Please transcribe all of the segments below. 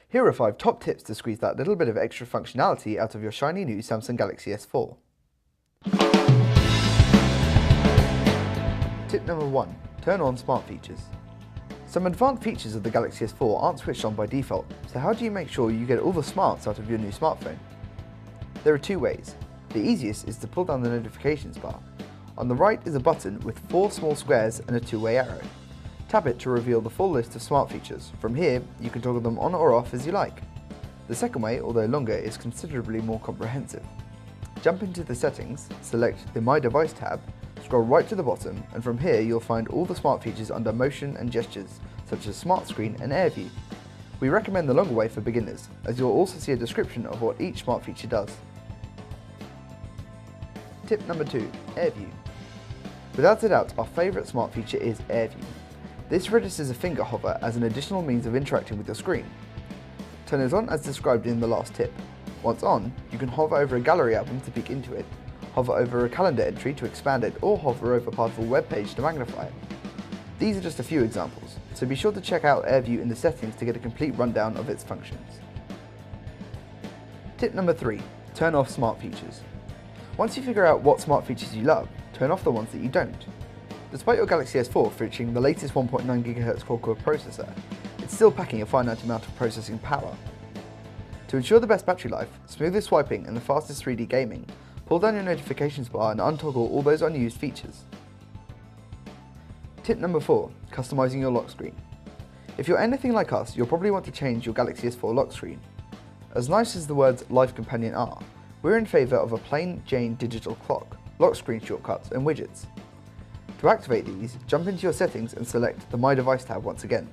Here are 5 top tips to squeeze that little bit of extra functionality out of your shiny new Samsung Galaxy S4. Tip number 1. Turn on smart features. Some advanced features of the Galaxy S4 aren't switched on by default, so how do you make sure you get all the smarts out of your new smartphone? There are 2 ways. The easiest is to pull down the notifications bar. On the right is a button with 4 small squares and a 2-way arrow. Tap it to reveal the full list of smart features. From here, you can toggle them on or off as you like. The second way, although longer, is considerably more comprehensive. Jump into the settings, select the My Device tab, scroll right to the bottom, and from here you'll find all the smart features under motion and gestures, such as Smart Screen and Air View. We recommend the longer way for beginners, as you'll also see a description of what each smart feature does. Tip number 2, Air View. Without a doubt, our favourite smart feature is Air View. This registers a finger hover as an additional means of interacting with your screen. Turn it on as described in the last tip. Once on, you can hover over a gallery album to peek into it, hover over a calendar entry to expand it, or hover over part of a web page to magnify it. These are just a few examples, so be sure to check out Air View in the settings to get a complete rundown of its functions. Tip number 3. Turn off smart features. Once you figure out what smart features you love, turn off the ones that you don't. Despite your Galaxy S4 featuring the latest 1.9 GHz quad-core processor, it's still packing a finite amount of processing power. To ensure the best battery life, smoothest swiping and the fastest 3D gaming, pull down your notifications bar and untoggle all those unused features. Tip number 4. Customizing your lock screen. If you're anything like us, you'll probably want to change your Galaxy S4 lock screen. As nice as the words Life Companion are, we're in favour of a plain Jane digital clock, lock screen shortcuts and widgets. To activate these, jump into your settings and select the My Device tab once again.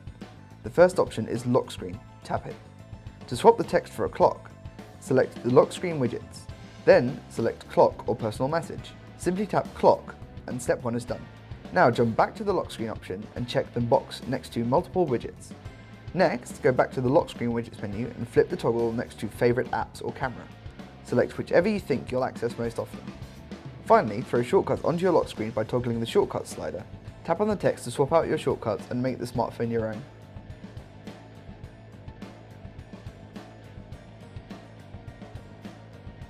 The first option is Lock Screen, tap it. To swap the text for a clock, select the lock screen widgets. Then select Clock or Personal Message. Simply tap Clock and step 1 is done. Now jump back to the lock screen option and check the box next to Multiple Widgets. Next, go back to the lock screen widgets menu and flip the toggle next to Favorite Apps or Camera. Select whichever you think you'll access most often. Finally, throw shortcuts onto your lock screen by toggling the shortcuts slider. Tap on the text to swap out your shortcuts and make the smartphone your own.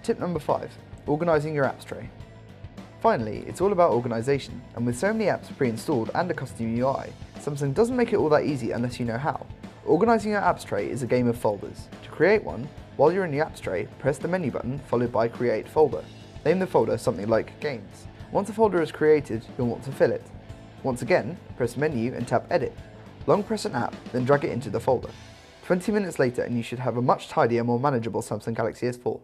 Tip number 5. Organising your apps tray. Finally, it's all about organisation, and with so many apps pre-installed and a custom UI, Samsung doesn't make it all that easy unless you know how. Organising your apps tray is a game of folders. To create one, while you're in the apps tray, press the menu button followed by Create Folder. Name the folder something like Games. Once a folder is created, you'll want to fill it. Once again, press Menu and tap Edit. Long press an app, then drag it into the folder. 20 minutes later and you should have a much tidier, more manageable Samsung Galaxy S4.